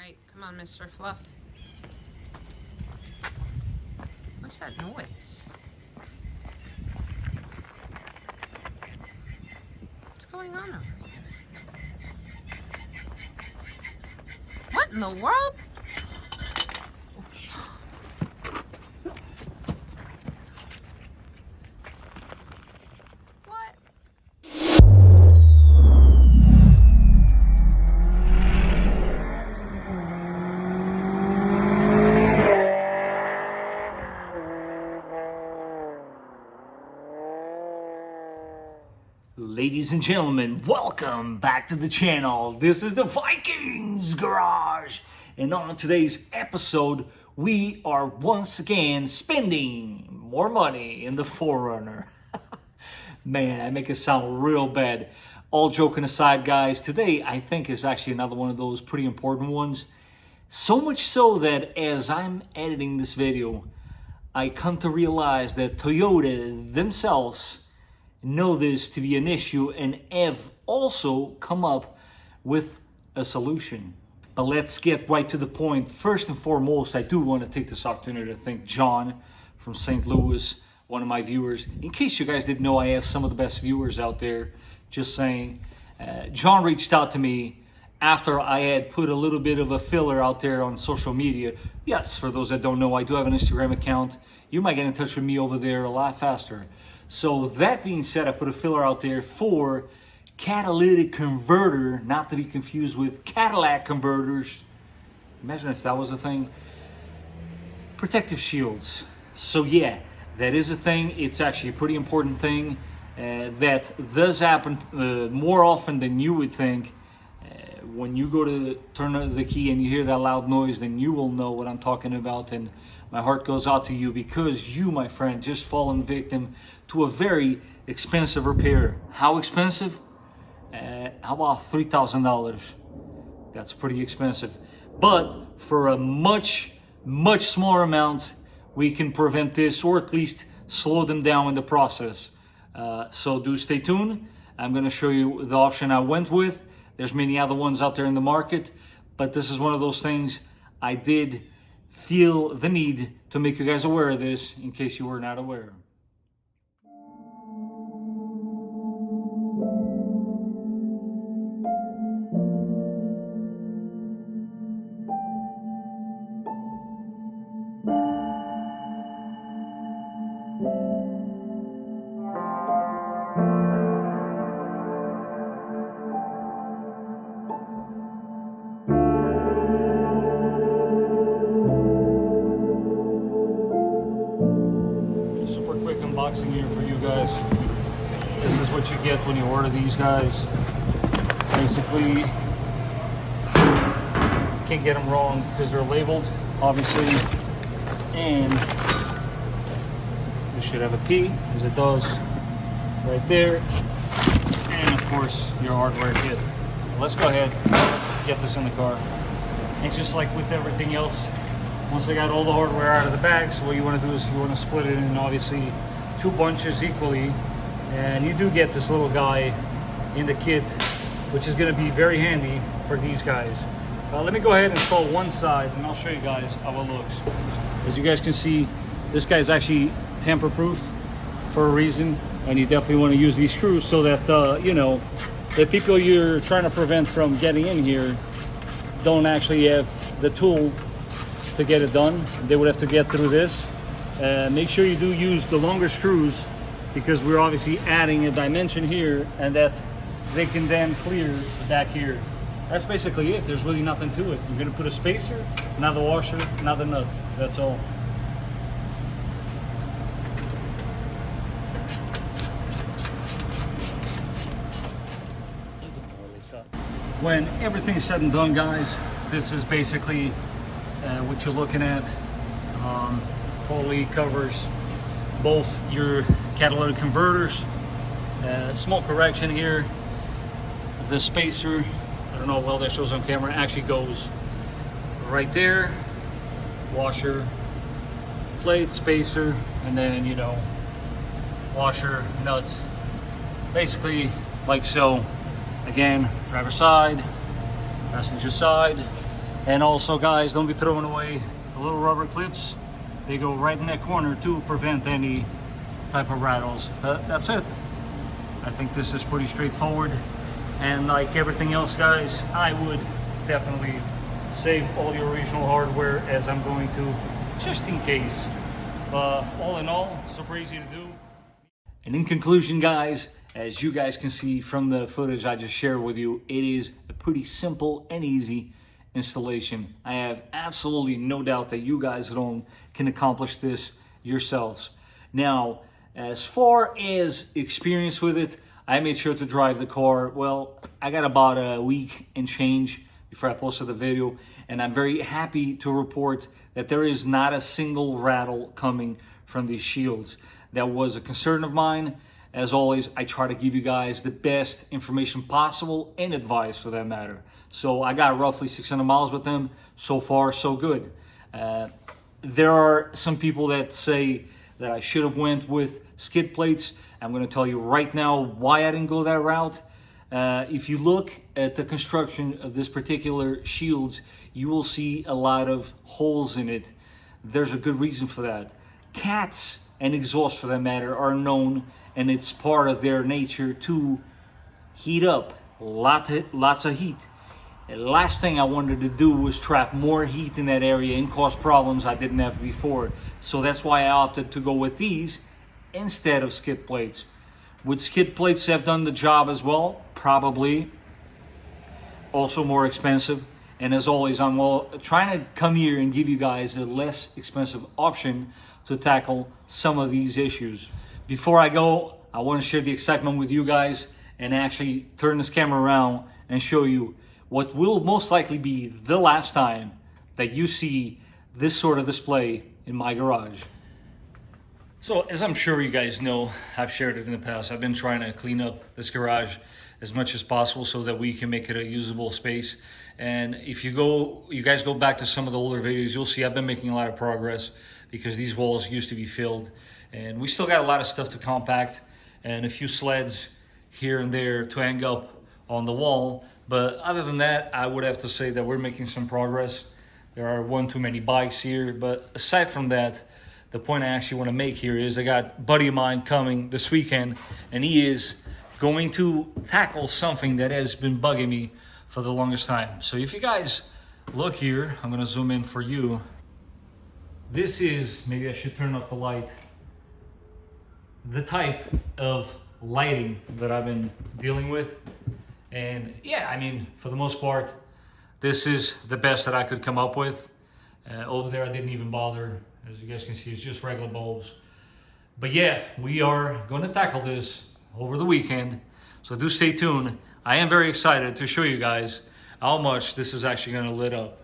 right, come on, Mr. Fluff. What's that noise? What's going on over here? What in the world? What? Ladies and gentlemen, welcome back to the channel. This is the Vikings Garage. And on today's episode, we are once again spending more money in the 4Runner. Man, I make it sound real bad. All joking aside, guys, today I think is actually another one of those pretty important ones. So much so that as I'm editing this video, I come to realize that Toyota themselves know this to be an issue and have also come up with a solution. But let's get right to the point. First and foremost, I do want to take this opportunity to thank John from St. Louis, one of my viewers. In case you guys didn't know, I have some of the best viewers out there. Just saying. John reached out to me after I had put a little bit of a filler out there on social media. Yes, for those that don't know, I do have an Instagram account. You might get in touch with me over there a lot faster. So that being said, I put a filler out there for catalytic converter, not to be confused with Cadillac converters. Imagine if that was a thing. Protective shields. So yeah, that is a thing. It's actually a pretty important thing that does happen more often than you would think. When you go to turn the key and you hear that loud noise, then you will know what I'm talking about. And my heart goes out to you because you, my friend, just fallen victim to a very expensive repair. How expensive? How about $3,000? That's pretty expensive. But for a much smaller amount, we can prevent this or at least slow them down in the process. So do stay tuned. I'm going to show you the option I went with. There's many other ones out there in the market, but this is one of those things I did feel the need to make you guys aware of this in case you were not aware. Super quick unboxing here for you guys. This is what you get when you order these guys. Basically, can't get them wrong because they're labeled, obviously. And this should have a P, as it does right there. And of course, your hardware kit. Let's go ahead, get this in the car. And just like with everything else, once I got all the hardware out of the bag, so what you want to do is you want to split it in obviously two bunches equally, and you do get this little guy in the kit, which is going to be very handy for these guys. Let me go ahead and install one side and I'll show you guys how it looks. As you guys can see, this guy is actually tamper proof for a reason, and you definitely want to use these screws so that you know, the people you're trying to prevent from getting in here don't actually have the tool to get it done. They would have to get through this. Make sure you do use the longer screws because we're obviously adding a dimension here and that they can then clear back here. That's basically it. There's really nothing to it. You're going to put a spacer, another washer, another nut. That's all. When everything's said and done, guys, this is basically what you're looking at. Totally covers both your catalytic converters. Small correction here. The spacer, I don't know how well that shows on camera, actually goes right there. Washer, plate, spacer, and then, you know, washer, nut. Basically like so. Again, driver side, passenger side. And also, guys, don't be throwing away the little rubber clips. They go right in that corner to prevent any type of rattles. That's it. I think this is pretty straightforward. And like everything else, guys, I would definitely save all your original hardware as I'm going to, just in case. All in all, super easy to do. And in conclusion, guys, as you guys can see from the footage I just shared with you, it is a pretty simple and easy installation. I have absolutely no doubt that you guys at home can accomplish this yourselves. Now, as far as experience with it, I made sure to drive the car. Well, I got about a week and change before I posted the video, and I'm very happy to report that there is not a single rattle coming from these shields. That was a concern of mine. As always, I try to give you guys the best information possible and advice for that matter. So I got roughly 600 miles with them. So far, so good. There are some people that say that I should have went with skid plates. I'm going to tell you right now why I didn't go that route. If you look at the construction of this particular shields, you will see a lot of holes in it. There's a good reason for that. Cats and exhaust, for that matter, are known, and it's part of their nature to heat up. Lots of heat. The last thing I wanted to do was trap more heat in that area and cause problems I didn't have before. So that's why I opted to go with these instead of skid plates. Would skid plates have done the job as well? Probably. Also more expensive. And as always, I'm trying to come here and give you guys a less expensive option to tackle some of these issues. Before I go, I want to share the excitement with you guys and actually turn this camera around and show you what will most likely be the last time that you see this sort of display in my garage. So as I'm sure you guys know, I've shared it in the past, I've been trying to clean up this garage as much as possible so that we can make it a usable space. And if you guys go back to some of the older videos, you'll see I've been making a lot of progress because these walls used to be filled. And we still got a lot of stuff to compact and a few sleds here and there to hang up on the wall. But other than that, I would have to say that we're making some progress. There are one too many bikes here. But aside from that, the point I actually want to make here is I got a buddy of mine coming this weekend, and he is going to tackle something that has been bugging me for the longest time. So if you guys look here, I'm going to zoom in for you. This is, maybe I should turn off the light, the type of lighting that I've been dealing with. And yeah, I mean, for the most part, this is the best that I could come up with. Over there, I didn't even bother. As you guys can see, it's just regular bulbs. But yeah, we are going to tackle this over the weekend. So do stay tuned. I am very excited to show you guys how much this is actually going to lit up.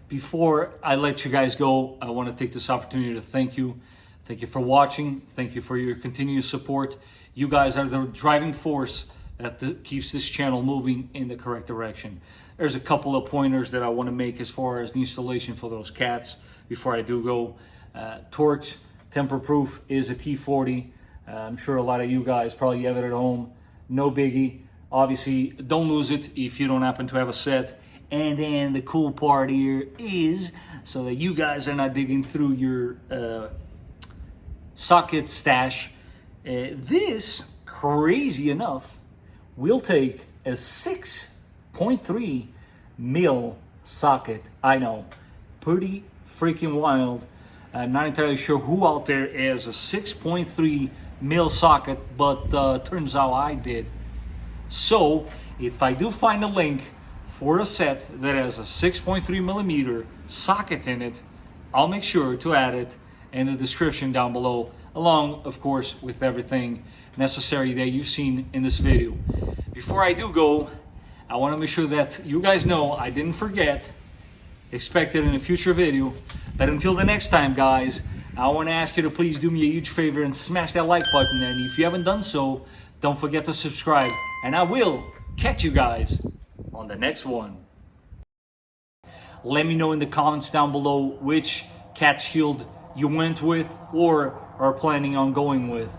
Before I let you guys go, I want to take this opportunity to thank you. Thank you for watching. Thank you for your continuous support. You guys are the driving force that keeps this channel moving in the correct direction. There's a couple of pointers that I want to make as far as the installation for those cats before I do go. Torx Temper-Proof is a T40. I'm sure a lot of you guys probably have it at home. No biggie. Obviously, don't lose it if you don't happen to have a set. And then the cool part here is, so that you guys are not digging through your socket stash, this, crazy enough, will take a 6.3 mil socket. I know, pretty freaking wild. I'm not entirely sure who out there has a 6.3 mil socket, but turns out I did. So if I do find a link for a set that has a 6.3 millimeter socket in it, I'll make sure to add it in the description down below, along of course with everything necessary that you've seen in this video. Before I do go, I want to make sure that you guys know I didn't forget. Expect it in a future video. But until the next time, guys, I want to ask you to please do me a huge favor and smash that like button. And if you haven't done so, don't forget to subscribe. And I will catch you guys on the next one. Let me know in the comments down below which cat shield you went with or are planning on going with.